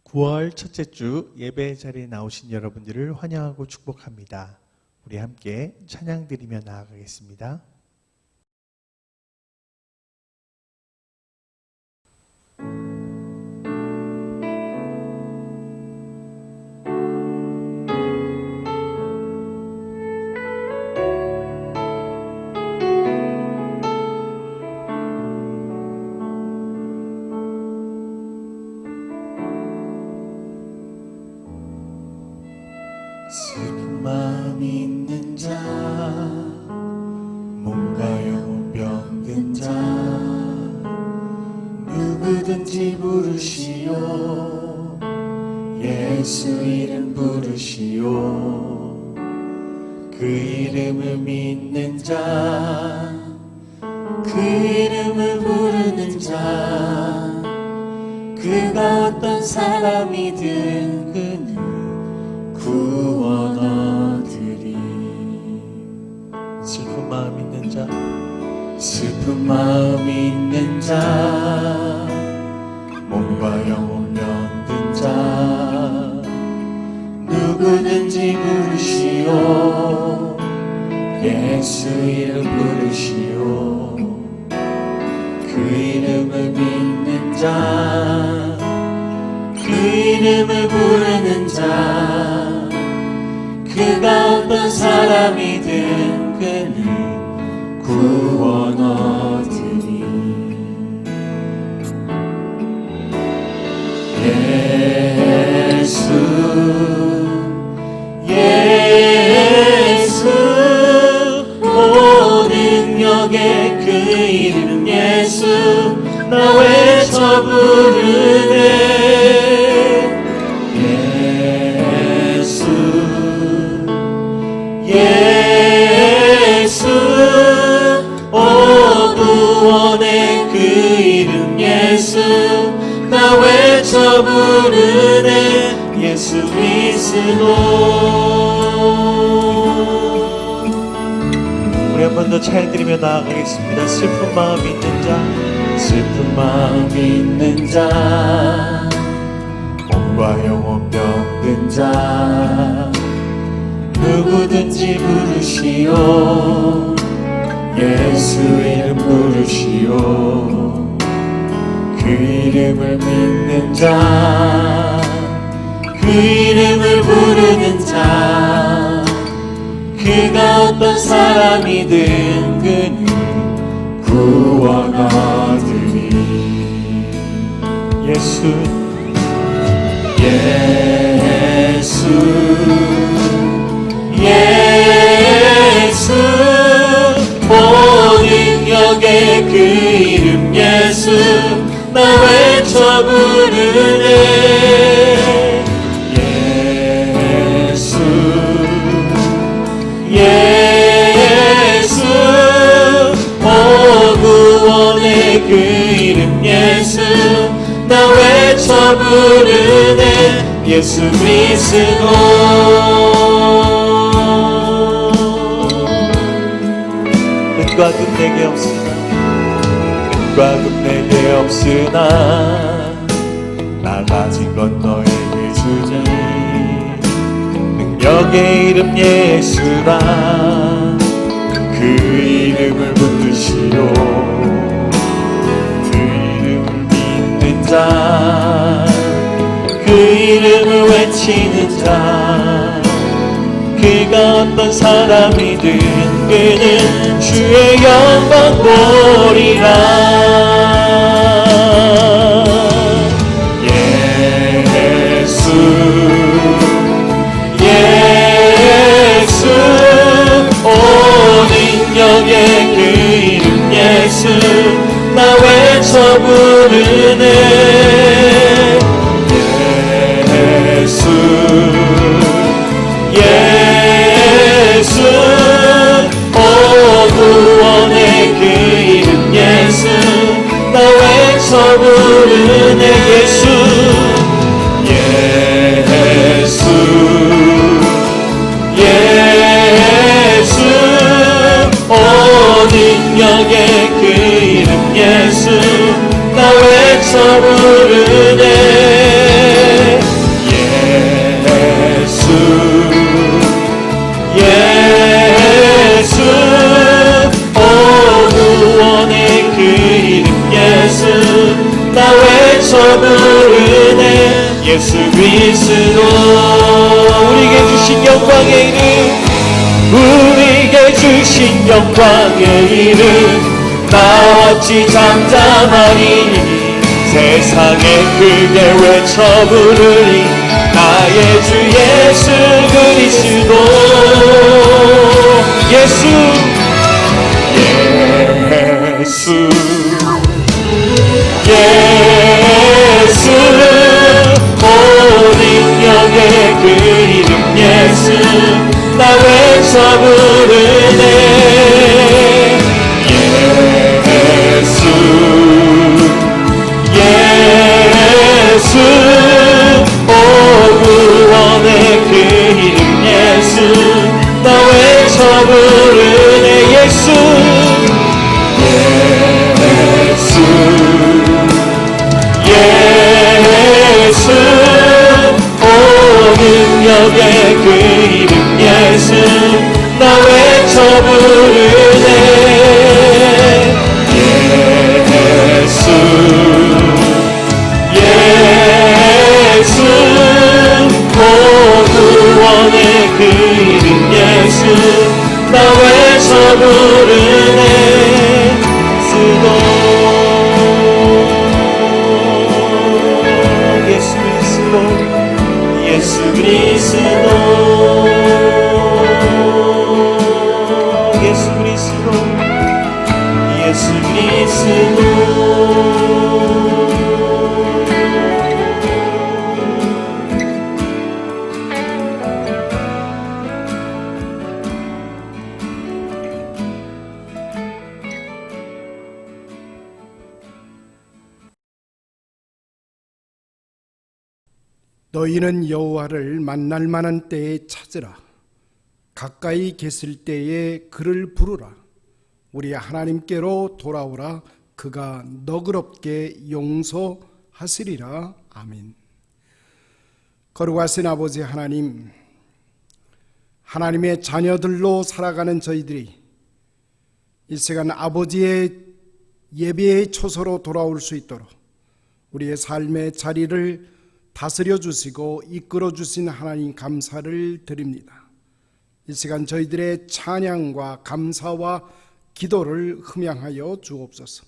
9월 첫째 주 예배 자리에 나오신 여러분들을 환영하고 축복합니다. 우리 함께 찬양 드리며 나아가겠습니다. 슬픈 마음 있는 자, 몸과 영혼 병든 자, 누구든지 부르시오. 예수 이름 부르시오. 그 이름을 믿는 자, 그 이름을 부르는 자, 그가 어떤 사람이든 그는 구원 얻으리. 슬픈 마음 있는 자, 슬픈 마음 있는 자, 몸과 영혼 병든 자, 누구든지 부르시오. 예수 이름 부르시오. 그 이름을 믿는 자, 그 이름을 부르는 자, 그가 어떤 사람이든 그는 구원 얻으리. 예수 예수 오 능력의 그 이름 예수 나 외쳐 부르네. 예수 오 구원의 그 이름 예수 나 외쳐 부르네. 예수 믿으노. 우리 한 번 더 찬양 드리며 나아가겠습니다. 슬픈 마음 있는 자, 슬픈 마음 있는 자, 몸과 영혼 병든 자, 누구든지 부르시오. 예수 이름 부르시오. 그 이름을 믿는 자, 그 이름을 부르는 자, 그가 어떤 사람이든 그는 구원 얻으리. 예수 예수 예수 오 능력의 그 이름 예수 나 외쳐 부르네. 예수 예수 오 구원의 그 이름 예수 나 외쳐 부르네. 예수 믿으노. 은과 금 내게 없으나, 은과 금 내게 없으나 나 가진 건 너에게 주니. 능력의 이름 예수라 그 이름을 붙드시오. 그 이름을 믿는 자, 그 이름을 외치는 자, 그가 어떤 사람이든 그는 주의 영광 보리라. 예수 예수 오 능력의 그 이름 예수 나 외쳐 부르네. 예수 예수 오 구원의 그 이름 예수 나 외쳐 부르네. 예수 예수 예수 오 능력의 그 이름 예수 나 외쳐 부르네. 예수 그리스도 우리에게 주신 영광의 이름 우리에게 주신 영광의 이름 나같이 잠잠하니 세상에 크게 외쳐 부르니 나의 주 예수 그리스도 예수 오 능력의 그 이름 예수 나 외쳐 부르네 예수 오 구원의 그 이름 예수 나 외쳐 부르네 예수 오 능력의 그 이름 예수 나 외쳐 부르네 예수 오 구원의 그 이름 예수 나 외쳐 부르네 예수 그리스도 예수 그리스도 예수 그리스도 너희는 여호와를 만날 만한 때에 찾으라. 가까이 계실 때에 그를 부르라. 우리 하나님께로 돌아오라. 그가 너그럽게 용서하시리라. 아멘. 거룩하신 아버지 하나님, 하나님의 자녀들로 살아가는 저희들이 이 시간 아버지의 예배의 초소로 돌아올 수 있도록 우리의 삶의 자리를 다스려 주시고 이끌어 주신 하나님 감사를 드립니다. 이 시간 저희들의 찬양과 감사와 기도를 흠양하여 주옵소서.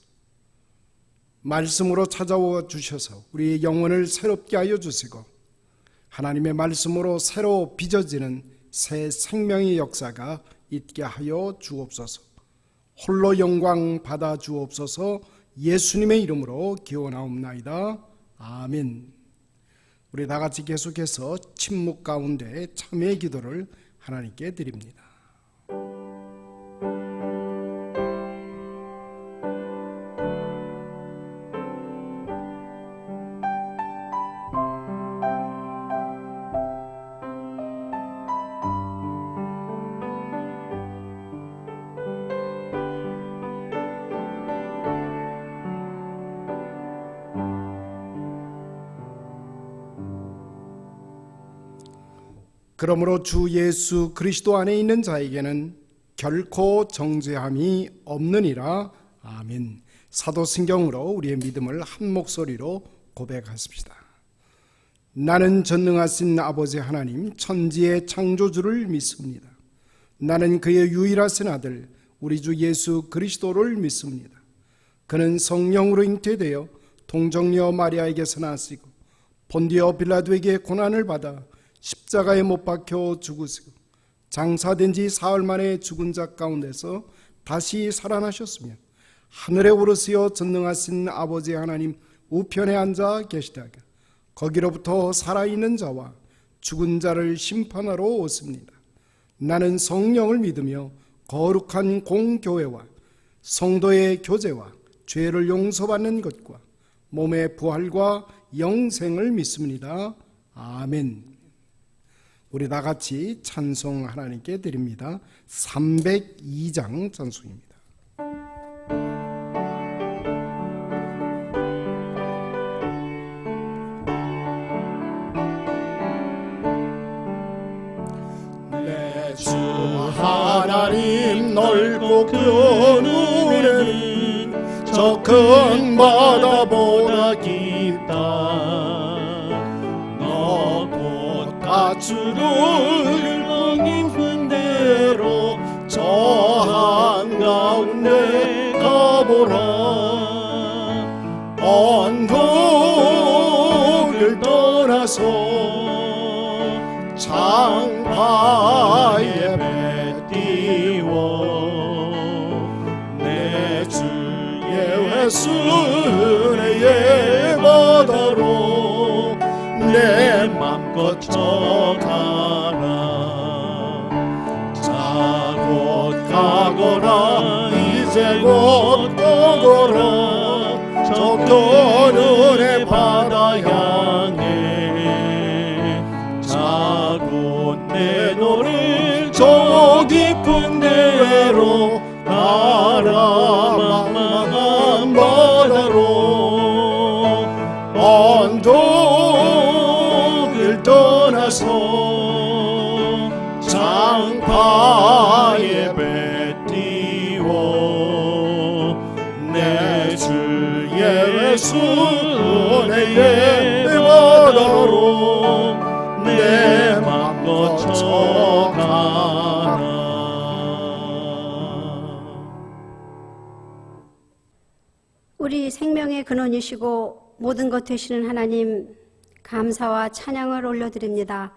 말씀으로 찾아와 주셔서 우리의 영혼을 새롭게 하여 주시고 하나님의 말씀으로 새로 빚어지는 새 생명의 역사가 있게 하여 주옵소서. 홀로 영광 받아 주옵소서. 예수님의 이름으로 기원하옵나이다. 아멘. 우리 다 같이 계속해서 침묵 가운데 참회의 기도를 하나님께 드립니다. 그러므로 주 예수 그리스도 안에 있는 자에게는 결코 정죄함이 없느니라. 아멘. 사도신경으로 우리의 믿음을 한 목소리로 고백하십시다. 나는 전능하신 아버지 하나님 천지의 창조주를 믿습니다. 나는 그의 유일하신 아들 우리 주 예수 그리스도를 믿습니다. 그는 성령으로 잉태되어 동정녀 마리아에게서 나시고 본디오 빌라도에게 고난을 받아 십자가에 못 박혀 죽으시고 장사된 지 사흘 만에 죽은 자 가운데서 다시 살아나셨으며 하늘에 오르시어 전능하신 아버지 하나님 우편에 앉아 계시다가 거기로부터 살아있는 자와 죽은 자를 심판하러 오십니다. 나는 성령을 믿으며 거룩한 공교회와 성도의 교제와 죄를 용서받는 것과 몸의 부활과 영생을 믿습니다. 아멘. 우리 다 같이 찬송 하나님께 드립니다. 302장 찬송입니다. 내 주 하나님 넓고 그 은혜는 저 큰 바다보다 깊다. 예수를 깊은 대로 저 한가운데 가보라. 언덕을 떠나서 장파에 배 띄워 내 주의 회수의 바다로 내 맘껏 져가라. 자 곧 가거라. 이제 곧 오거라. 저 떠는의 바다 향해 자 곧 내 노를 저 깊은 데로 가라. 망망한 바다로 언덕을 떠나서 장파에 배 띄워 내 주의 손의 바다로 내 맘껏 져가라. 우리 생명의 근원이시고 모든 것 되시는 하나님, 감사와 찬양을 올려드립니다.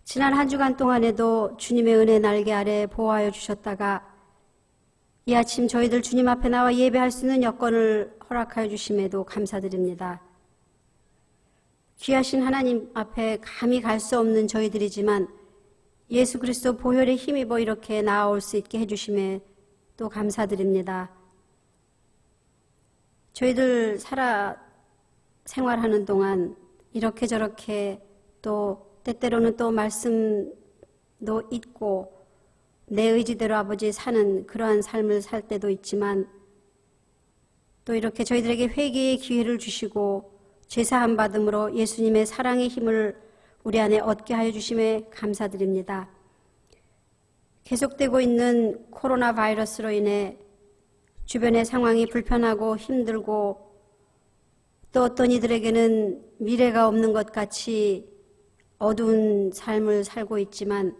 지난 한 주간 동안에도 주님의 은혜 날개 아래 보호하여 주셨다가 이 아침 저희들 주님 앞에 나와 예배할 수 있는 여건을 허락하여 주심에도 감사드립니다. 귀하신 하나님 앞에 감히 갈 수 없는 저희들이지만 예수 그리스도 보혈에 힘입어 이렇게 나아올 수 있게 해주심에 또 감사드립니다. 저희들 생활하는 동안 이렇게 저렇게 또 때때로는 또 말씀도 잊고 내 의지대로 아버지 사는 그러한 삶을 살 때도 있지만 또 이렇게 저희들에게 회개의 기회를 주시고 죄사함 받음으로 예수님의 사랑의 힘을 우리 안에 얻게 하여 주심에 감사드립니다. 계속되고 있는 코로나 바이러스로 인해 주변의 상황이 불편하고 힘들고 또 어떤 이들에게는 미래가 없는 것 같이 어두운 삶을 살고 있지만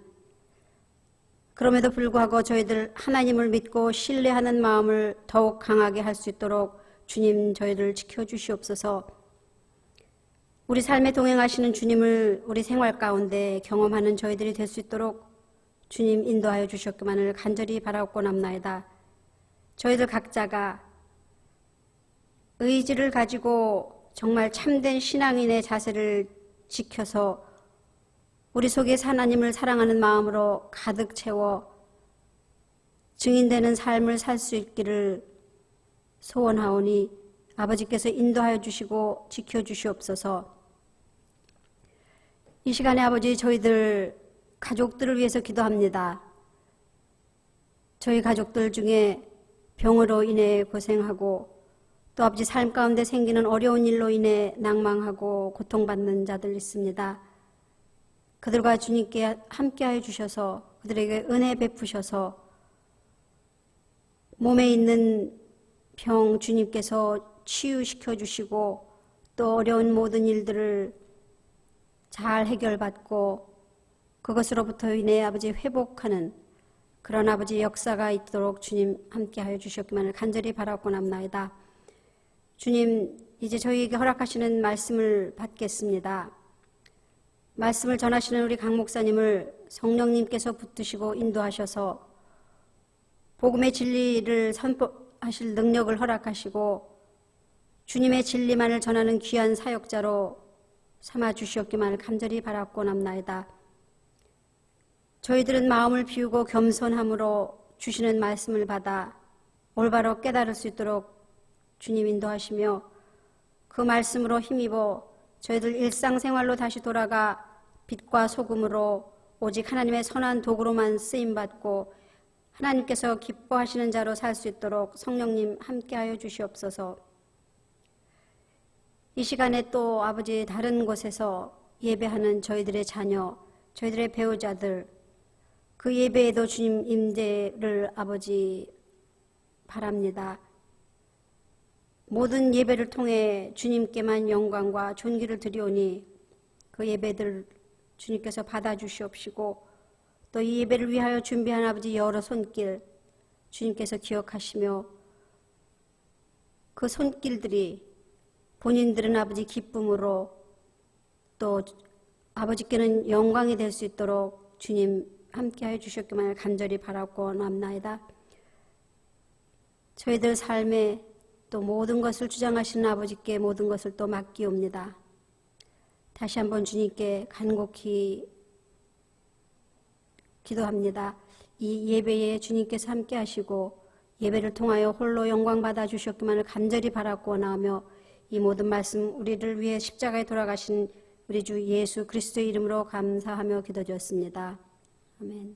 그럼에도 불구하고 저희들 하나님을 믿고 신뢰하는 마음을 더욱 강하게 할 수 있도록 주님 저희를 지켜주시옵소서. 우리 삶에 동행하시는 주님을 우리 생활 가운데 경험하는 저희들이 될 수 있도록 주님 인도하여 주셨기만을 간절히 바라옵고남나이다. 저희들 각자가 의지를 가지고 정말 참된 신앙인의 자세를 지켜서 우리 속에 하나님을 사랑하는 마음으로 가득 채워 증인되는 삶을 살 수 있기를 소원하오니 아버지께서 인도하여 주시고 지켜주시옵소서. 이 시간에 아버지 저희들 가족들을 위해서 기도합니다. 저희 가족들 중에 병으로 인해 고생하고 또 아버지 삶 가운데 생기는 어려운 일로 인해 낭망하고 고통받는 자들 있습니다. 그들과 주님께 함께하여 주셔서 그들에게 은혜 베푸셔서 몸에 있는 병 주님께서 치유시켜 주시고 또 어려운 모든 일들을 잘 해결받고 그것으로부터 인해 아버지 회복하는 그런 아버지 역사가 있도록 주님 함께하여 주셨기만을 간절히 바라옵고남나이다. 주님, 이제 저희에게 허락하시는 말씀을 받겠습니다. 말씀을 전하시는 우리 강 목사님을 성령님께서 붙드시고 인도하셔서 복음의 진리를 선포하실 능력을 허락하시고 주님의 진리만을 전하는 귀한 사역자로 삼아 주시옵기만을 간절히 바라옵고남나이다. 저희들은 마음을 비우고 겸손함으로 주시는 말씀을 받아 올바로 깨달을 수 있도록 주님 인도하시며 그 말씀으로 힘입어 저희들 일상생활로 다시 돌아가 빛과 소금으로 오직 하나님의 선한 도구로만 쓰임받고 하나님께서 기뻐하시는 자로 살 수 있도록 성령님 함께하여 주시옵소서. 이 시간에 또 아버지 다른 곳에서 예배하는 저희들의 자녀, 저희들의 배우자들 그 예배에도 주님 임재를 아버지 바랍니다. 모든 예배를 통해 주님께만 영광과 존귀를 드리오니 그 예배들 주님께서 받아주시옵시고 또 이 예배를 위하여 준비한 아버지 여러 손길 주님께서 기억하시며 그 손길들이 본인들은 아버지 기쁨으로 또 아버지께는 영광이 될 수 있도록 주님 함께하여 주셨기만을 간절히 바라고 남나이다. 저희들 삶에 또 모든 것을 주장하시는 아버지께 모든 것을 또 맡기옵니다. 다시 한번 주님께 간곡히 기도합니다. 이 예배에 주님께서 함께 하시고 예배를 통하여 홀로 영광 받아 주셨기만을 간절히 바라고 원하며 이 모든 말씀 우리를 위해 십자가에 돌아가신 우리 주 예수 그리스도의 이름으로 감사하며 기도드렸습니다. 아멘.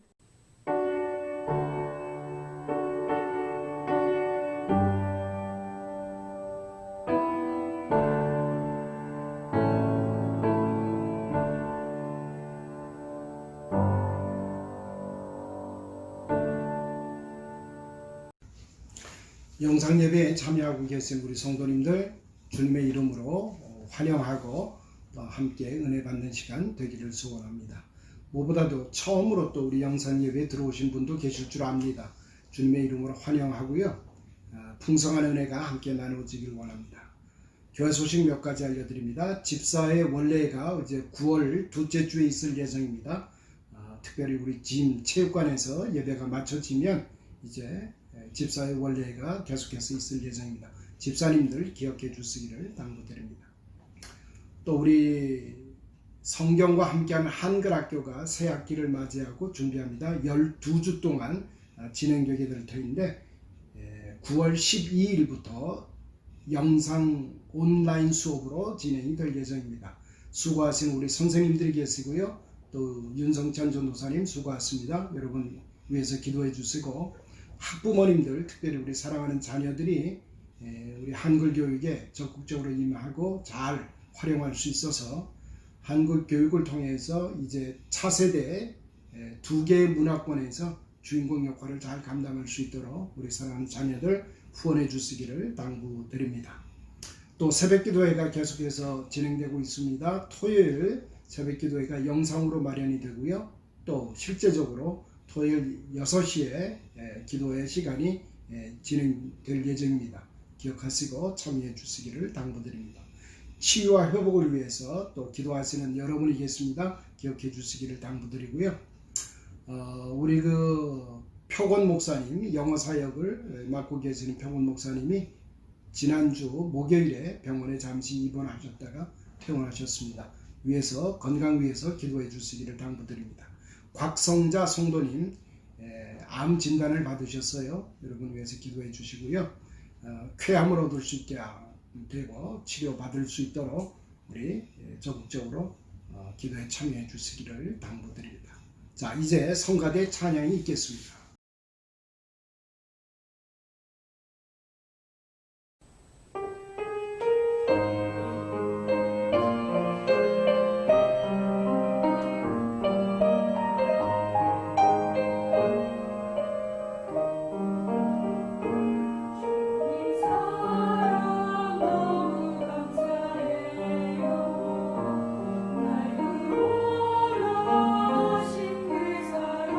영상 예배에 참여하고 계신 우리 성도님들 주님의 이름으로 환영하고 함께 은혜 받는 시간 되기를 소원합니다. 무엇보다도 처음으로 또 우리 영상 예배에 들어오신 분도 계실 줄 압니다. 주님의 이름으로 환영하고요. 풍성한 은혜가 함께 나누어지길 원합니다. 교회 소식 몇 가지 알려드립니다. 집사의 원래가 이제 9월 둘째 주에 있을 예정입니다. 특별히 우리 짐 체육관에서 예배가 마쳐지면 이제 집사의 원래가 계속해서 있을 예정입니다. 집사님들 기억해 주시기를 당부드립니다. 또 우리 성경과 함께하는 한글학교가 새 학기를 맞이하고 준비합니다. 12주 동안 진행되게 될 터인데 9월 12일부터 영상 온라인 수업으로 진행이 될 예정입니다. 수고하신 우리 선생님들이 계시고요. 또 윤성찬 전도사님 수고하십니다. 여러분 위해서 기도해 주시고 학부모님들 특별히 우리 사랑하는 자녀들이 우리 한글 교육에 적극적으로 임하고 잘 활용할 수 있어서 한글 교육을 통해서 이제 차세대 두 개의 문화권에서 주인공 역할을 잘 감당할 수 있도록 우리 사랑하는 자녀들 후원해 주시기를 당부드립니다. 또 새벽기도회가 계속해서 진행되고 있습니다. 토요일 새벽기도회가 영상으로 마련이 되고요. 또 실제적으로 토요일 6시에 기도회 시간이 진행될 예정입니다. 기억하시고 참여해 주시기를 당부드립니다. 치유와 회복을 위해서 또 기도하시는 여러분이 계십니다. 기억해 주시기를 당부드리고요. 우리 그 표건 목사님, 영어 사역을 맡고 계시는 표건 목사님이 지난주 목요일에 병원에 잠시 입원하셨다가 퇴원하셨습니다. 위해서 건강 위해서 기도해 주시기를 당부드립니다. 곽성자 성도님 암 진단을 받으셨어요. 여러분 위해서 기도해 주시고요. 쾌암을 얻을 수 있게 되고 치료받을 수 있도록 우리 적극적으로 기도에 참여해 주시기를 당부드립니다. 자, 이제 성가대 찬양이 있겠습니다. 날 구원하신 그 사랑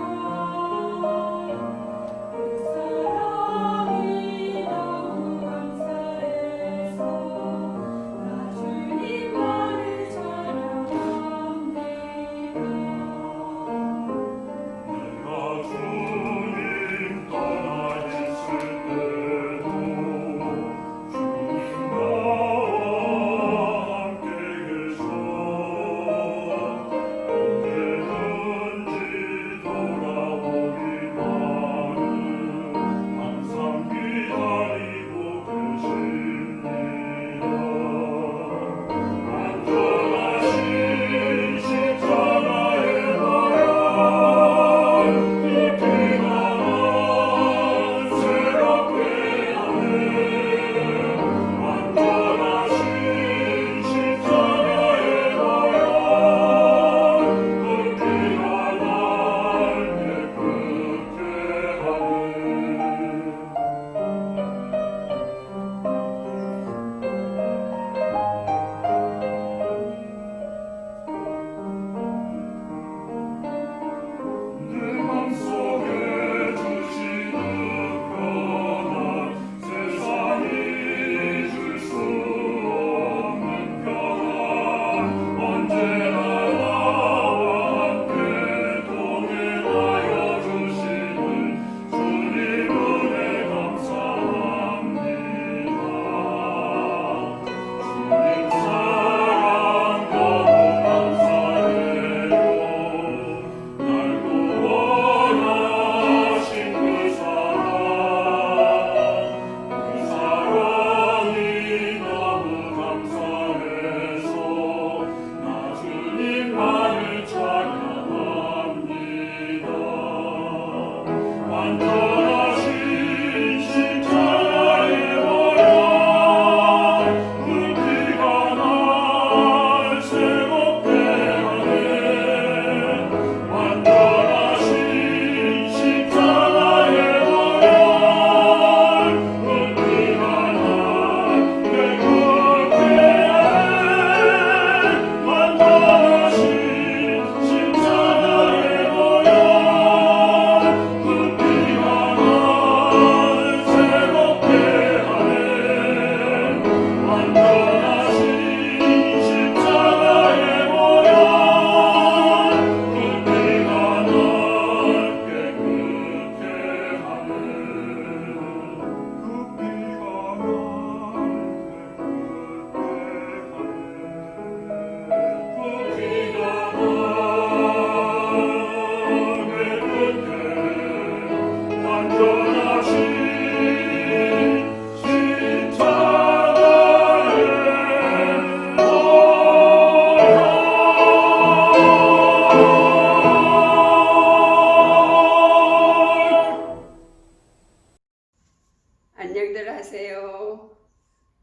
안녕들 하세요.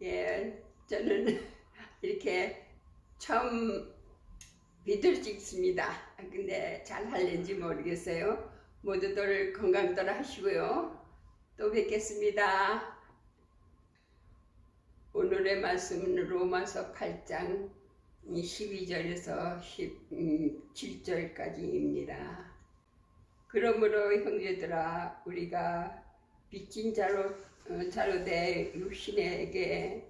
예, 저는 이렇게 처음 비디오를 찍습니다. 근데 잘 할는지 모르겠어요. 모두들 건강들 하시고요. 또 뵙겠습니다. 오늘의 말씀은 로마서 8장 12절에서 17절까지입니다. 그러므로 형제들아 우리가 빚진 자로 돼 육신에게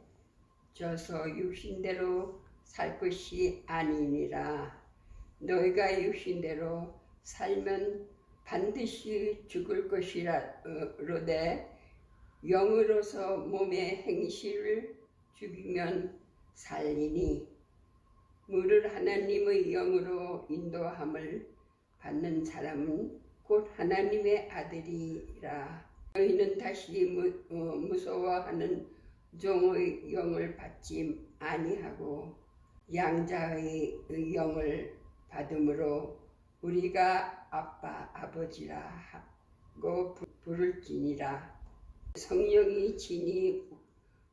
져서 육신대로 살 것이 아니니라. 너희가 육신대로 살면 반드시 죽을 것이로되 영으로서 몸의 행실을 죽이면 살리니 무릇 하나님의 영으로 인도함을 받는 사람은 곧 하나님의 아들이라. 너희는 다시 무서워하는 종의 영을 받지 아니하고 양자의 영을 받음으로 우리가 아빠 아버지라 하고 부를지니라. 성령이 진히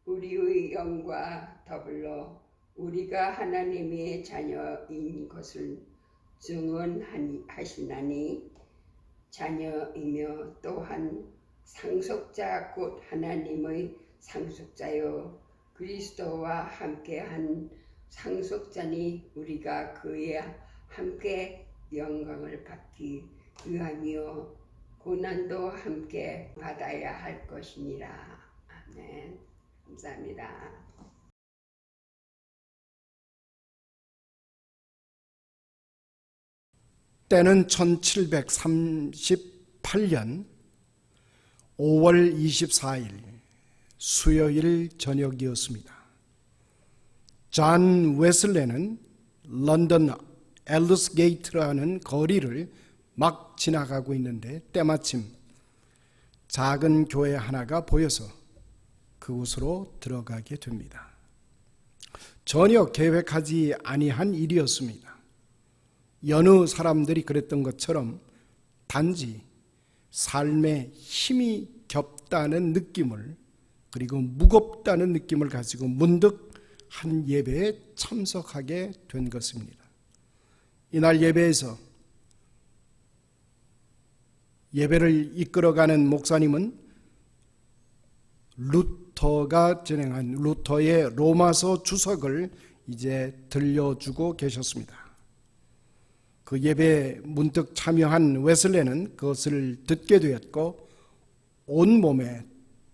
우리의 영과 더불어 우리가 하나님의 자녀인 것을 증언하시나니 자녀이며 또한 상속자 곧 하나님의 상속자요 그리스도와 함께한 상속자니 우리가 그에 함께 영광을 받기 위하며 고난도 함께 받아야 할 것이니라. 아멘. 감사합니다. 때는 1738년 5월 24일 수요일 저녁이었습니다. 존 웨슬레는 런던 엘리스게이트라는 거리를 막 지나가고 있는데 때마침 작은 교회 하나가 보여서 그곳으로 들어가게 됩니다. 전혀 계획하지 아니한 일이었습니다. 여느 사람들이 그랬던 것처럼 단지 삶에 힘이 겹다는 느낌을 그리고 무겁다는 느낌을 가지고 문득 한 예배에 참석하게 된 것입니다. 이날 예배에서 예배를 이끌어가는 목사님은 루터가 진행한 루터의 로마서 주석을 이제 들려주고 계셨습니다. 그 예배에 문득 참여한 웨슬레는 그것을 듣게 되었고 온몸에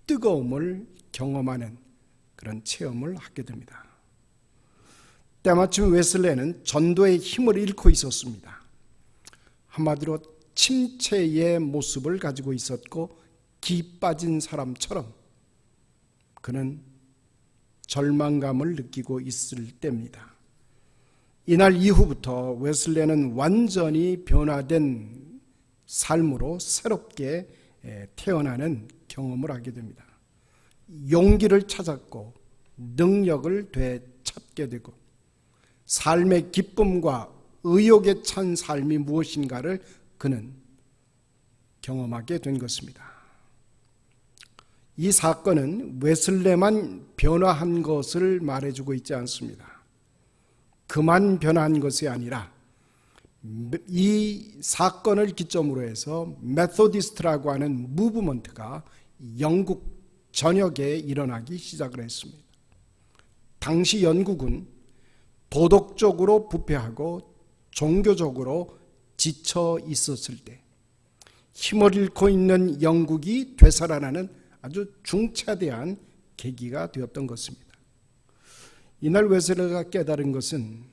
뜨거움을 경험하는 그런 체험을 하게 됩니다. 때마침 웨슬레는 전도의 힘을 잃고 있었습니다. 한마디로 침체의 모습을 가지고 있었고 기 빠진 사람처럼 그는 절망감을 느끼고 있을 때입니다. 이날 이후부터 웨슬레는 완전히 변화된 삶으로 새롭게 태어나는 경험을 하게 됩니다. 용기를 찾았고 능력을 되찾게 되고 삶의 기쁨과 의욕에 찬 삶이 무엇인가를 그는 경험하게 된 것입니다. 이 사건은 웨슬레만 변화한 것을 말해주고 있지 않습니다. 그만 변화한 것이 아니라 이 사건을 기점으로 해서 메소디스트라고 하는 무브먼트가 영국 전역에 일어나기 시작을 했습니다. 당시 영국은 도덕적으로 부패하고 종교적으로 지쳐 있었을 때 힘을 잃고 있는 영국이 되살아나는 아주 중차대한 계기가 되었던 것입니다. 이날 웨슬레가 깨달은 것은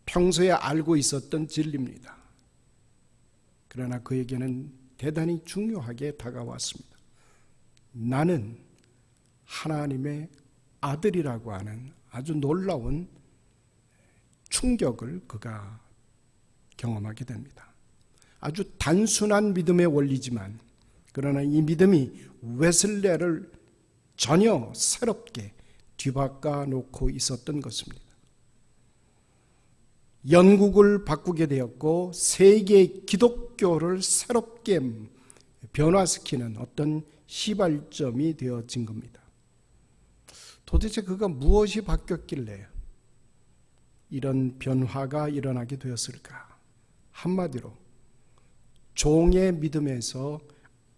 평소에 알고 있었던 진리입니다. 그러나 그에게는 대단히 중요하게 다가왔습니다. 나는 하나님의 아들이라고 하는 아주 놀라운 충격을 그가 경험하게 됩니다. 아주 단순한 믿음의 원리지만 그러나 이 믿음이 웨슬레를 전혀 새롭게 뒤바꿔 놓고 있었던 것입니다. 영국을 바꾸게 되었고 세계 기독교를 새롭게 변화시키는 어떤 시발점이 되어진 겁니다. 도대체 그가 무엇이 바뀌었길래 이런 변화가 일어나게 되었을까? 한마디로 종의 믿음에서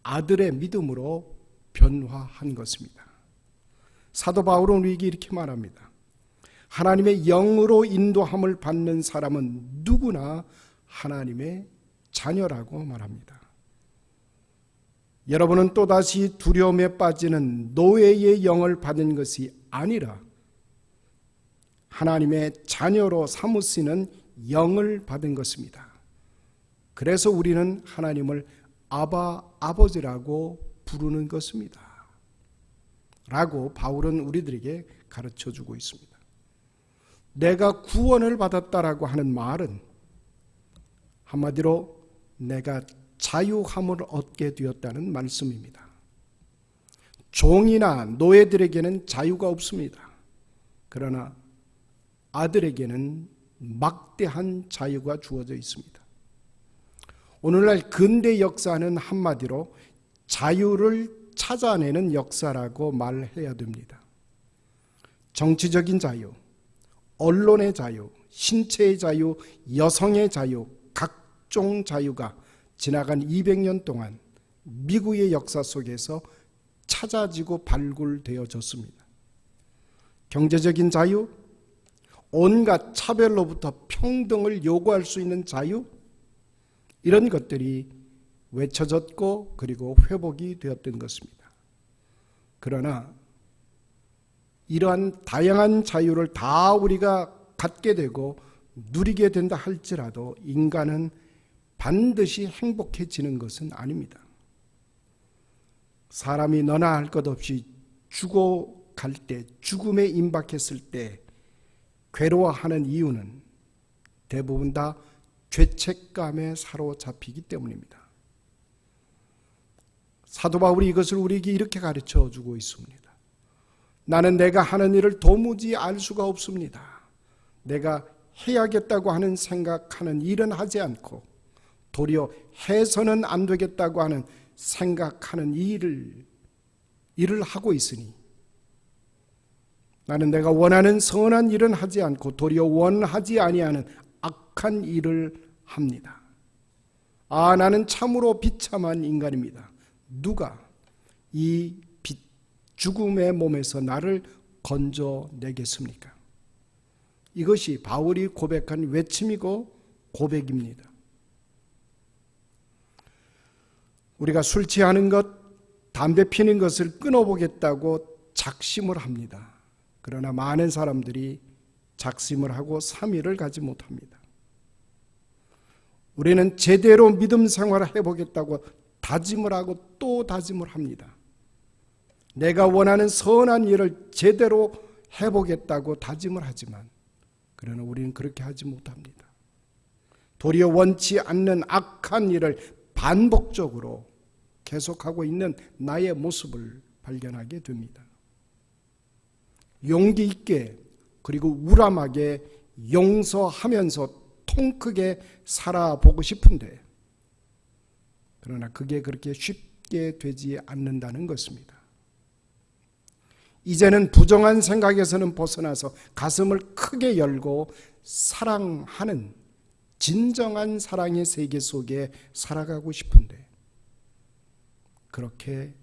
아들의 믿음으로 변화한 것입니다. 사도 바울은 우리에게 이렇게 말합니다. 하나님의 영으로 인도함을 받는 사람은 누구나 하나님의 자녀라고 말합니다. 여러분은 또다시 두려움에 빠지는 노예의 영을 받은 것이 아니라 하나님의 자녀로 삼으시는 영을 받은 것입니다. 그래서 우리는 하나님을 아바, 아버지라고 부르는 것입니다. 라고 바울은 우리들에게 가르쳐주고 있습니다. 내가 구원을 받았다라고 하는 말은 한마디로 내가 자유함을 얻게 되었다는 말씀입니다. 종이나 노예들에게는 자유가 없습니다. 그러나 아들에게는 막대한 자유가 주어져 있습니다. 오늘날 근대 역사는 한마디로 자유를 찾아내는 역사라고 말해야 됩니다. 정치적인 자유, 언론의 자유, 신체의 자유, 여성의 자유, 각종 자유가 지나간 200년 동안 미국의 역사 속에서 찾아지고 발굴되어졌습니다. 경제적인 자유, 온갖 차별로부터 평등을 요구할 수 있는 자유, 이런 것들이 외쳐졌고 그리고 회복이 되었던 것입니다. 그러나 이러한 다양한 자유를 다 우리가 갖게 되고 누리게 된다 할지라도 인간은 반드시 행복해지는 것은 아닙니다. 사람이 너나 할 것 없이 죽어갈 때, 죽음에 임박했을 때 괴로워하는 이유는 대부분 다 죄책감에 사로잡히기 때문입니다. 사도 바울이 이것을 우리에게 이렇게 가르쳐 주고 있습니다. 나는 내가 하는 일을 도무지 알 수가 없습니다. 내가 해야겠다고 하는 생각하는 일은 하지 않고 도리어 해서는 안 되겠다고 하는 생각하는 일을 하고 있으니 나는 내가 원하는 선한 일은 하지 않고 도리어 원하지 아니하는 악한 일을 합니다. 나는 참으로 비참한 인간입니다. 누가 이 죽음의 몸에서 나를 건져내겠습니까? 이것이 바울이 고백한 외침이고 고백입니다. 우리가 술 취하는 것, 담배 피는 것을 끊어보겠다고 작심을 합니다. 그러나 많은 사람들이 작심을 하고 3일을 가지 못합니다. 우리는 제대로 믿음 생활을 해보겠다고 다짐을 하고 또 다짐을 합니다. 내가 원하는 선한 일을 제대로 해보겠다고 다짐을 하지만 그러나 우리는 그렇게 하지 못합니다. 도리어 원치 않는 악한 일을 반복적으로 계속하고 있는 나의 모습을 발견하게 됩니다. 용기 있게 그리고 우람하게 용서하면서 통 크게 살아보고 싶은데 그러나 그게 그렇게 쉽게 되지 않는다는 것입니다. 이제는 부정한 생각에서는 벗어나서 가슴을 크게 열고 사랑하는 진정한 사랑의 세계 속에 살아가고 싶은데 그렇게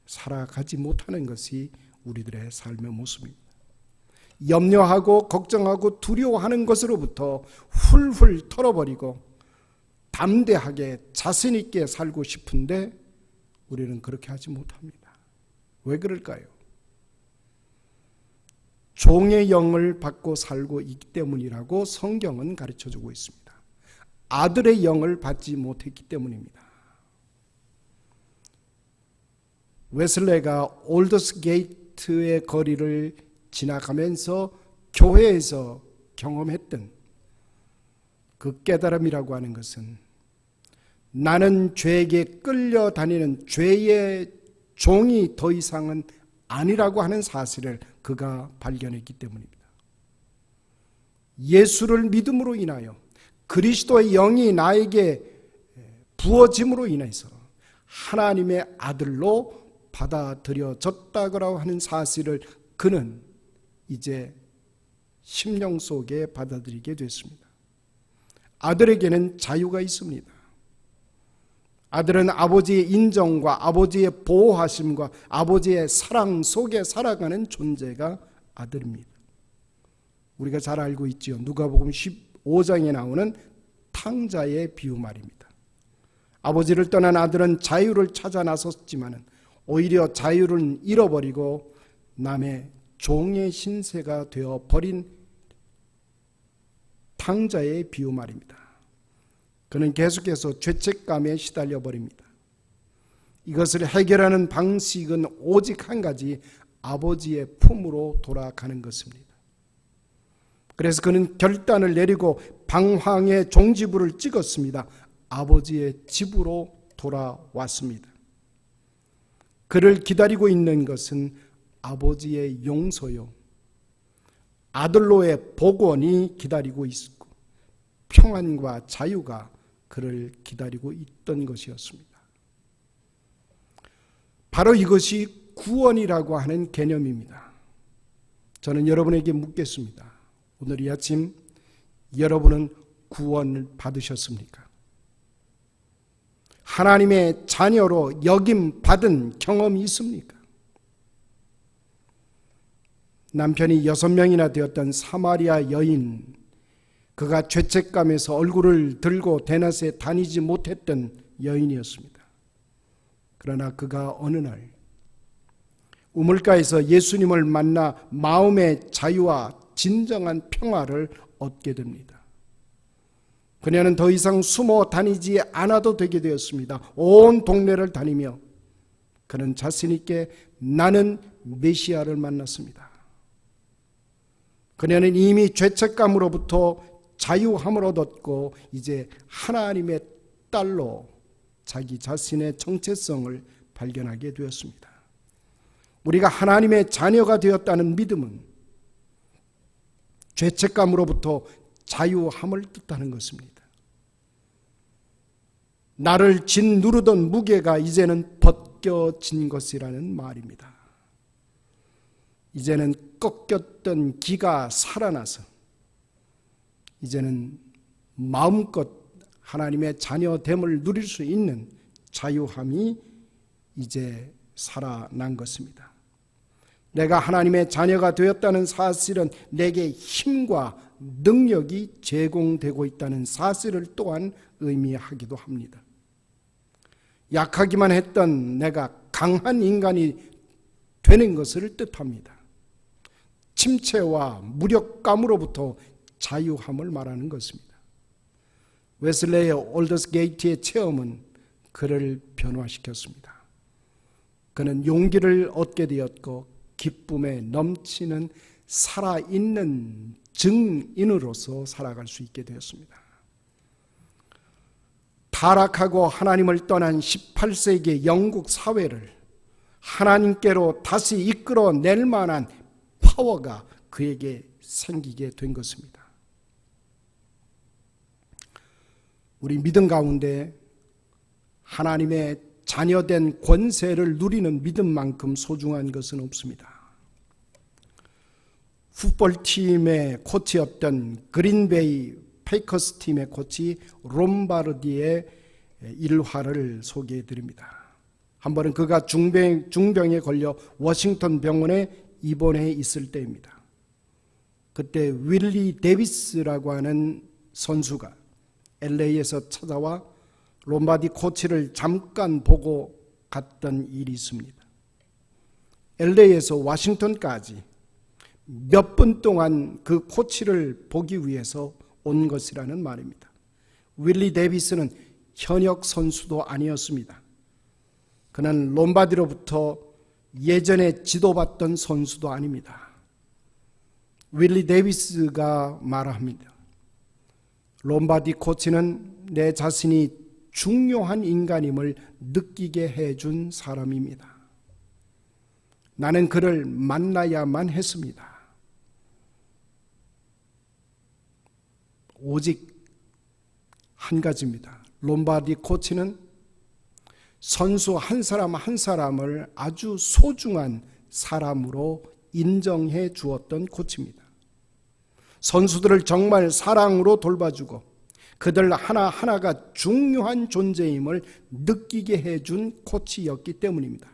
살아가지 못하는 것이 우리들의 삶의 모습입니다. 염려하고 걱정하고 두려워하는 것으로부터 훌훌 털어버리고 담대하게 자신 있게 살고 싶은데 우리는 그렇게 하지 못합니다. 왜 그럴까요? 종의 영을 받고 살고 있기 때문이라고 성경은 가르쳐주고 있습니다. 아들의 영을 받지 못했기 때문입니다. 웨슬레가 올더스 게이트의 거리를 지나가면서 교회에서 경험했던 그 깨달음이라고 하는 것은 나는 죄에게 끌려다니는 죄의 종이 더 이상은 아니라고 하는 사실을 그가 발견했기 때문입니다. 예수를 믿음으로 인하여 그리스도의 영이 나에게 부어짐으로 인해서 하나님의 아들로 받아들여졌다고 하는 사실을 그는 이제 심령 속에 받아들이게 됐습니다. 아들에게는 자유가 있습니다. 아들은 아버지의 인정과 아버지의 보호하심과 아버지의 사랑 속에 살아가는 존재가 아들입니다. 우리가 잘 알고 있지요. 누가복음 15장에 나오는 탕자의 비유 말입니다. 아버지를 떠난 아들은 자유를 찾아 나섰지만 오히려 자유를 잃어버리고 남의 종의 신세가 되어 버린 탕자의 비유 말입니다. 그는 계속해서 죄책감에 시달려 버립니다. 이것을 해결하는 방식은 오직 한 가지, 아버지의 품으로 돌아가는 것입니다. 그래서 그는 결단을 내리고 방황의 종지부를 찍었습니다. 아버지의 집으로 돌아왔습니다. 그를 기다리고 있는 것은 아버지의 용서요, 아들로의 복원이 기다리고 있었고 평안과 자유가 그를 기다리고 있던 것이었습니다. 바로 이것이 구원이라고 하는 개념입니다. 저는 여러분에게 묻겠습니다. 오늘 이 아침 여러분은 구원을 받으셨습니까? 하나님의 자녀로 여김 받은 경험이 있습니까? 남편이 6명이나 되었던 사마리아 여인, 그가 죄책감에서 얼굴을 들고 대낮에 다니지 못했던 여인이었습니다. 그러나 그가 어느 날 우물가에서 예수님을 만나 마음의 자유와 진정한 평화를 얻게 됩니다. 그녀는 더 이상 숨어 다니지 않아도 되게 되었습니다. 온 동네를 다니며 그는 자신 있게 나는 메시아를 만났습니다. 그녀는 이미 죄책감으로부터 자유함을 얻었고 이제 하나님의 딸로 자기 자신의 정체성을 발견하게 되었습니다. 우리가 하나님의 자녀가 되었다는 믿음은 죄책감으로부터 자유함을 뜻하는 것입니다. 나를 짓누르던 무게가 이제는 벗겨진 것이라는 말입니다. 이제는 꺾였던 기가 살아나서 이제는 마음껏 하나님의 자녀됨을 누릴 수 있는 자유함이 이제 살아난 것입니다. 내가 하나님의 자녀가 되었다는 사실은 내게 힘과 능력이 제공되고 있다는 사실을 또한 의미하기도 합니다. 약하기만 했던 내가 강한 인간이 되는 것을 뜻합니다. 침체와 무력감으로부터 자유함을 말하는 것입니다. 웨슬레의 올더스 게이트의 체험은 그를 변화시켰습니다. 그는 용기를 얻게 되었고 기쁨에 넘치는 살아있는 증인으로서 살아갈 수 있게 되었습니다. 타락하고 하나님을 떠난 18세기 영국 사회를 하나님께로 다시 이끌어낼 만한 파워가 그에게 생기게 된 것입니다. 우리 믿음 가운데 하나님의 자녀된 권세를 누리는 믿음만큼 소중한 것은 없습니다. 풋볼팀의 코치였던 그린베이 페이커스 팀의 코치 롬바르디의 일화를 소개해 드립니다. 한 번은 그가 중병에 걸려 워싱턴 병원에 입원해 있을 때입니다. 그때 윌리 데비스라고 하는 선수가 LA에서 찾아와 롬바디 코치를 잠깐 보고 갔던 일이 있습니다. LA에서 워싱턴까지 몇 분 동안 그 코치를 보기 위해서 온 것이라는 말입니다. 윌리 데비스는 현역 선수도 아니었습니다. 그는 롬바디로부터 예전에 지도받던 선수도 아닙니다. 윌리 데비스가 말합니다. 롬바디 코치는 내 자신이 중요한 인간임을 느끼게 해준 사람입니다. 나는 그를 만나야만 했습니다. 오직 한 가지입니다. 롬바디 코치는 선수 한 사람 한 사람을 아주 소중한 사람으로 인정해 주었던 코치입니다. 선수들을 정말 사랑으로 돌봐주고 그들 하나하나가 중요한 존재임을 느끼게 해준 코치였기 때문입니다.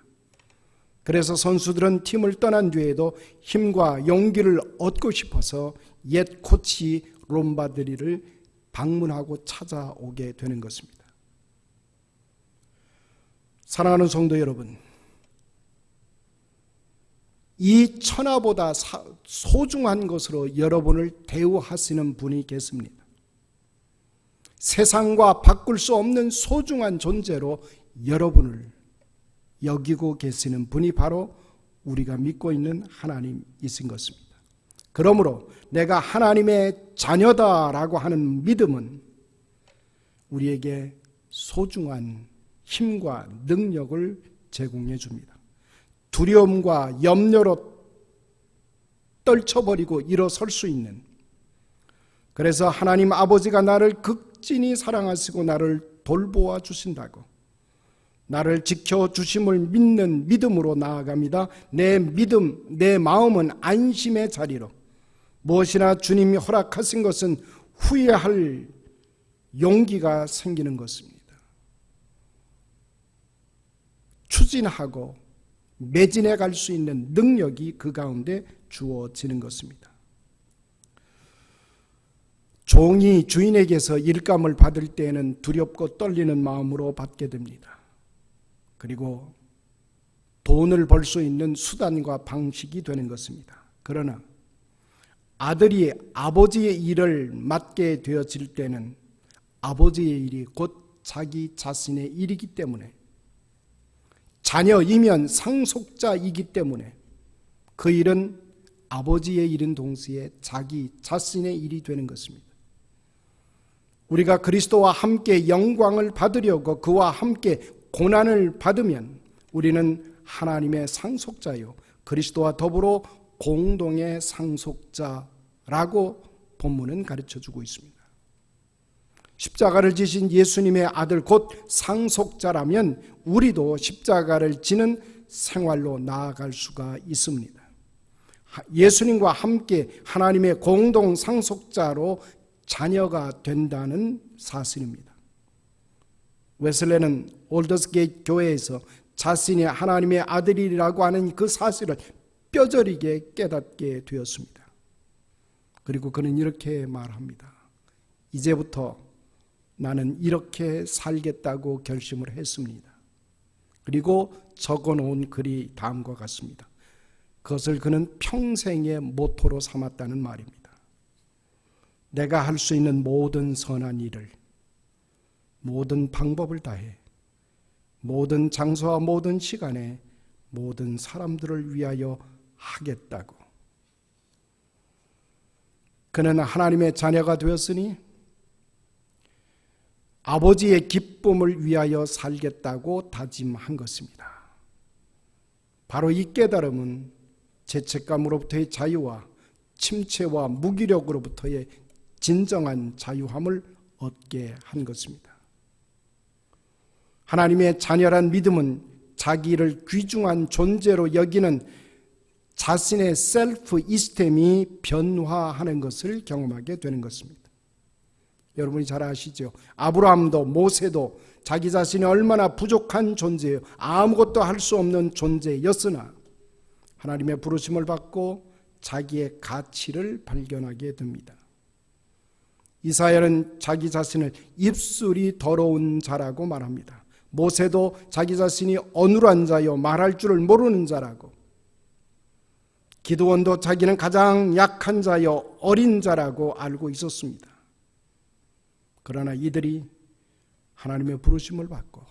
그래서 선수들은 팀을 떠난 뒤에도 힘과 용기를 얻고 싶어서 옛 코치 롬바드리를 방문하고 찾아오게 되는 것입니다. 사랑하는 성도 여러분, 이 천하보다 소중한 것으로 여러분을 대우하시는 분이 계십니다. 세상과 바꿀 수 없는 소중한 존재로 여러분을 여기고 계시는 분이 바로 우리가 믿고 있는 하나님이신 것입니다. 그러므로 내가 하나님의 자녀다라고 하는 믿음은 우리에게 소중한 힘과 능력을 제공해 줍니다. 두려움과 염려로 떨쳐버리고 일어설 수 있는, 그래서 하나님 아버지가 나를 극진히 사랑하시고 나를 돌보아 주신다고, 나를 지켜주심을 믿는 믿음으로 나아갑니다. 내 믿음, 내 마음은 안심의 자리로, 무엇이나 주님이 허락하신 것은 후회할 용기가 생기는 것입니다. 추진하고 매진해 갈 수 있는 능력이 그 가운데 주어지는 것입니다. 종이 주인에게서 일감을 받을 때에는 두렵고 떨리는 마음으로 받게 됩니다. 그리고 돈을 벌 수 있는 수단과 방식이 되는 것입니다. 그러나 아들이 아버지의 일을 맡게 되어질 때는 아버지의 일이 곧 자기 자신의 일이기 때문에, 자녀이면 상속자이기 때문에 그 일은 아버지의 일인 동시에 자기 자신의 일이 되는 것입니다. 우리가 그리스도와 함께 영광을 받으려고 그와 함께 고난을 받으면 우리는 하나님의 상속자요, 그리스도와 더불어 공동의 상속자라고 본문은 가르쳐주고 있습니다. 십자가를 지신 예수님의 아들 곧 상속자라면 우리도 십자가를 지는 생활로 나아갈 수가 있습니다. 예수님과 함께 하나님의 공동 상속자로 자녀가 된다는 사실입니다. 웨슬레는 올더스게이트 교회에서 자신이 하나님의 아들이라고 하는 그 사실을 뼈저리게 깨닫게 되었습니다. 그리고 그는 이렇게 말합니다. 이제부터 나는 이렇게 살겠다고 결심을 했습니다. 그리고 적어놓은 글이 다음과 같습니다. 그것을 그는 평생의 모토로 삼았다는 말입니다. 내가 할 수 있는 모든 선한 일을, 모든 방법을 다해 모든 장소와 모든 시간에 모든 사람들을 위하여 하겠다고. 그는 하나님의 자녀가 되었으니 아버지의 기쁨을 위하여 살겠다고 다짐한 것입니다. 바로 이 깨달음은 죄책감으로부터의 자유와 침체와 무기력으로부터의 진정한 자유함을 얻게 한 것입니다. 하나님의 자녀란 믿음은 자기를 귀중한 존재로 여기는 자신의 셀프 이스템이 변화하는 것을 경험하게 되는 것입니다. 여러분이 잘 아시죠? 아브라함도 모세도 자기 자신이 얼마나 부족한 존재예요. 아무것도 할 수 없는 존재였으나 하나님의 부르심을 받고 자기의 가치를 발견하게 됩니다. 이사야는 자기 자신을 입술이 더러운 자라고 말합니다. 모세도 자기 자신이 어눌한 자요 말할 줄을 모르는 자라고, 기드온도 자기는 가장 약한 자요 어린 자라고 알고 있었습니다. 그러나 이들이 하나님의 부르심을 받고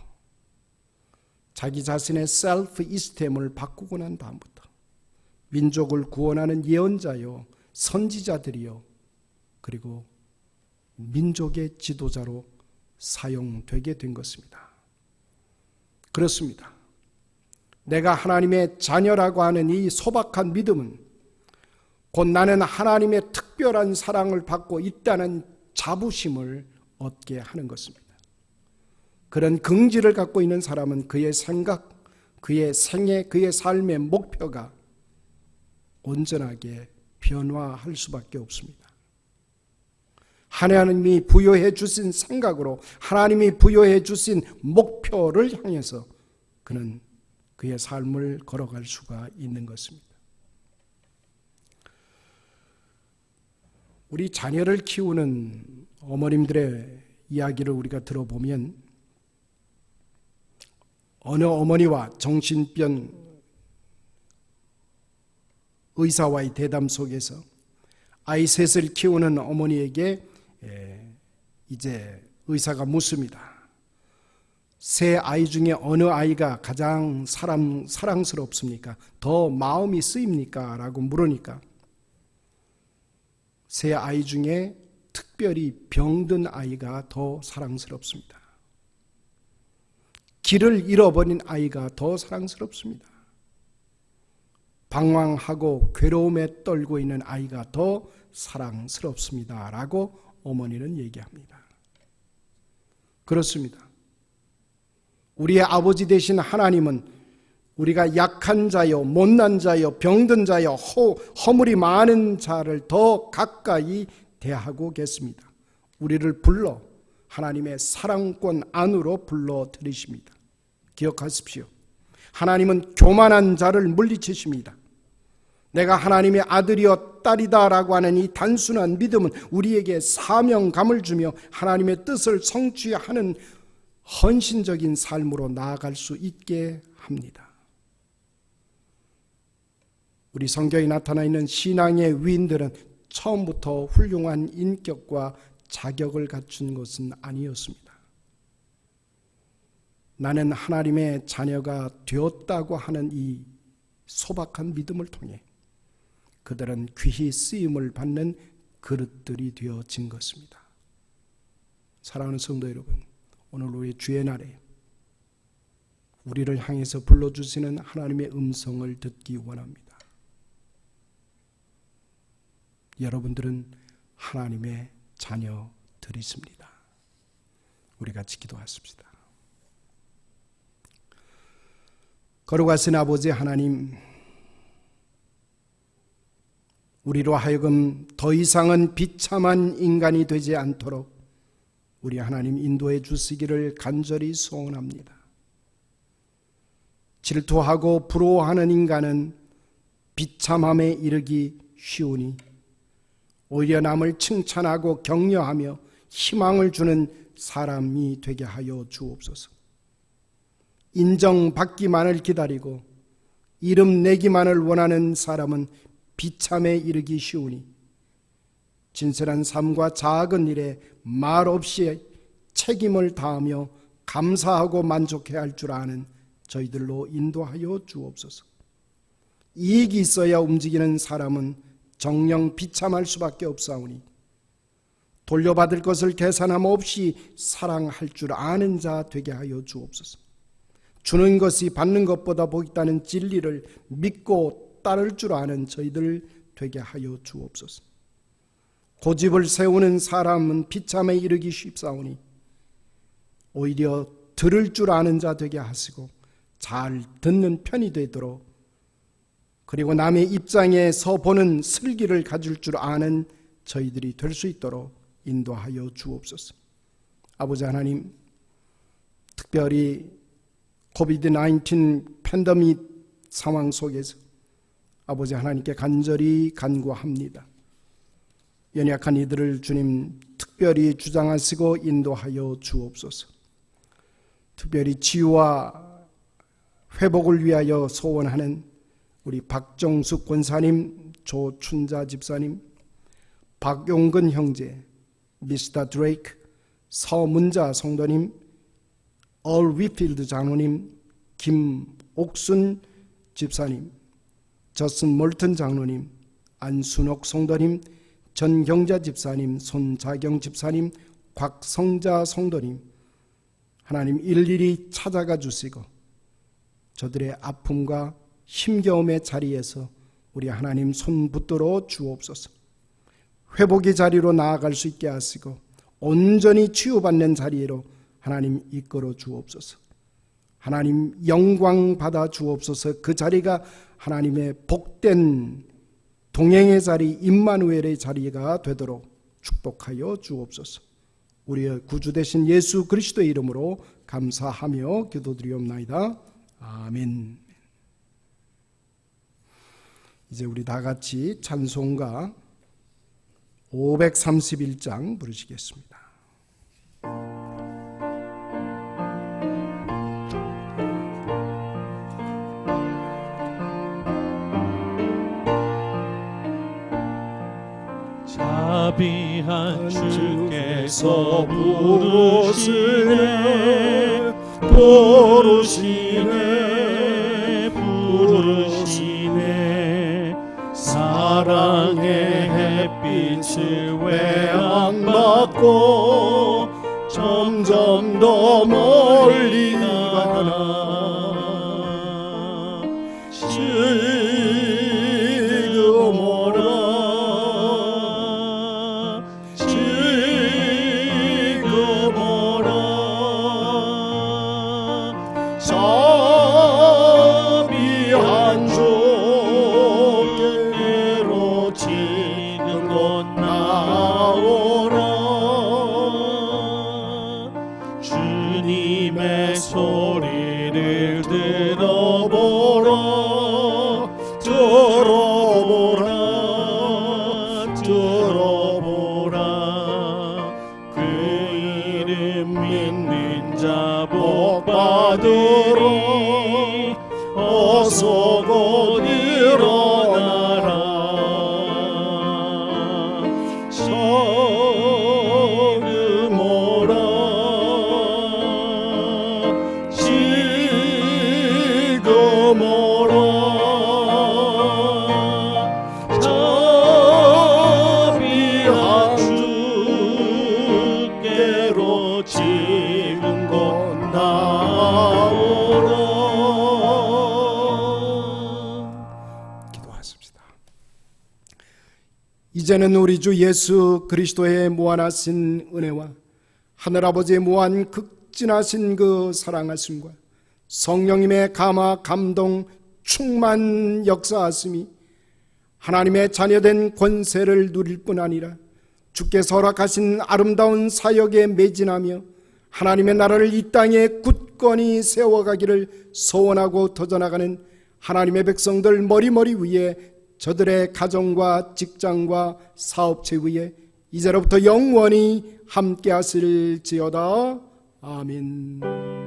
자기 자신의 셀프 이스템을 바꾸고 난 다음부터 민족을 구원하는 예언자요 선지자들이요 그리고 민족의 지도자로 사용되게 된 것입니다. 그렇습니다. 내가 하나님의 자녀라고 하는 이 소박한 믿음은 곧 나는 하나님의 특별한 사랑을 받고 있다는 자부심을 얻게 하는 것입니다. 그런 긍지를 갖고 있는 사람은 그의 생각, 그의 생애, 그의 삶의 목표가 온전하게 변화할 수밖에 없습니다. 하나님이 부여해 주신 생각으로, 하나님이 부여해 주신 목표를 향해서 그는 그의 삶을 걸어갈 수가 있는 것입니다. 우리 자녀를 키우는 어머님들의 이야기를 우리가 들어보면 어느 어머니와 정신병 의사와의 대담 속에서 아이 셋을 키우는 어머니에게 이제 의사가 묻습니다. 세 아이 중에 어느 아이가 가장 사랑스럽습니까? 더 마음이 쓰입니까? 라고 물으니까 세 아이 중에 특별히 병든 아이가 더 사랑스럽습니다. 길을 잃어버린 아이가 더 사랑스럽습니다. 방황하고 괴로움에 떨고 있는 아이가 더 사랑스럽습니다. 라고 어머니는 얘기합니다. 그렇습니다. 우리의 아버지 되신 하나님은 우리가 약한 자요, 못난 자요, 병든 자요, 허물이 많은 자를 더 가까이 대하고 계십니다. 우리를 불러 하나님의 사랑권 안으로 불러 들이십니다. 기억하십시오. 하나님은 교만한 자를 물리치십니다. 내가 하나님의 아들이여 딸이다라고 하는 이 단순한 믿음은 우리에게 사명감을 주며 하나님의 뜻을 성취하는 헌신적인 삶으로 나아갈 수 있게 합니다. 우리 성경에 나타나 있는 신앙의 위인들은 처음부터 훌륭한 인격과 자격을 갖춘 것은 아니었습니다. 나는 하나님의 자녀가 되었다고 하는 이 소박한 믿음을 통해 그들은 귀히 쓰임을 받는 그릇들이 되어진 것입니다. 사랑하는 성도 여러분, 오늘 우리 주의 날에 우리를 향해서 불러주시는 하나님의 음성을 듣기 원합니다. 여러분들은 하나님의 자녀들이십니다. 우리 같이 기도하십시다. 거룩하신 아버지 하나님, 우리로 하여금 더 이상은 비참한 인간이 되지 않도록 우리 하나님 인도해 주시기를 간절히 소원합니다. 질투하고 부러워하는 인간은 비참함에 이르기 쉬우니 오히려 남을 칭찬하고 격려하며 희망을 주는 사람이 되게 하여 주옵소서. 인정받기만을 기다리고 이름 내기만을 원하는 사람은 비참에 이르기 쉬우니 진실한 삶과 작은 일에 말없이 책임을 다하며 감사하고 만족해야 할 줄 아는 저희들로 인도하여 주옵소서. 이익이 있어야 움직이는 사람은 정녕 비참할 수밖에 없사오니 돌려받을 것을 계산함 없이 사랑할 줄 아는 자 되게 하여 주옵소서. 주는 것이 받는 것보다 복 있다는 진리를 믿고 따를 줄 아는 저희들 되게 하여 주옵소서. 고집을 세우는 사람은 비참에 이르기 쉽사오니 오히려 들을 줄 아는 자 되게 하시고 잘 듣는 편이 되도록, 그리고 남의 입장에 서 보는 슬기를 가질 줄 아는 저희들이 될 수 있도록 인도하여 주옵소서. 아버지 하나님, 특별히 코비드-19 팬데믹 상황 속에서 아버지 하나님께 간절히 간구합니다. 연약한 이들을 주님 특별히 주장하시고 인도하여 주옵소서. 특별히 치유와 회복을 위하여 소원하는 우리 박정숙 권사님, 조춘자 집사님, 박용근 형제, 미스터 드레이크, 서문자 성도님, 얼 위필드 장로님, 김옥순 집사님, 저슨 몰튼 장로님, 안순옥 성도님, 전경자 집사님, 손자경 집사님, 곽성자 성도님, 하나님 일일이 찾아가 주시고 저들의 아픔과 힘겨움의 자리에서 우리 하나님 손 붙들어 주옵소서. 회복의 자리로 나아갈 수 있게 하시고 온전히 치유받는 자리로 하나님 이끌어 주옵소서. 하나님 영광 받아 주옵소서. 그 자리가 하나님의 복된 동행의 자리, 임마누엘의 자리가 되도록 축복하여 주옵소서. 우리의 구주 되신 예수 그리스도의 이름으로 감사하며 기도드리옵나이다. 아멘. 이제 우리 다 같이 찬송가 531장 부르시겠습니다. 자비한 주께서 부르시네 부르시네 사랑의 햇빛을 외양받고 점점 더 멀리 가나 지금 오라 지금 오라 자비한 주께로 지금껏 나오라 주님의 소리를 들어보라 그 이름 믿는 자 복 받으러 어서 곧 일어나라 지금 오라 지금 오라 자비한 주께로 지금 곧 나오라. 기도하십시다. 이제는 우리 주 예수 그리스도의 무한하신 은혜와 하늘아버지의 무한 극진하신 그 사랑하심과 성령님의 감화 감동 충만 역사하심이 하나님의 자녀된 권세를 누릴 뿐 아니라 주께서 허락하신 아름다운 사역에 매진하며 하나님의 나라를 이 땅에 굳건히 세워가기를 소원하고 터져나가는 하나님의 백성들 머리머리 위에 저들의 가정과 직장과 사업체 위에 이제로부터 영원히 함께 하실지어다. 아멘.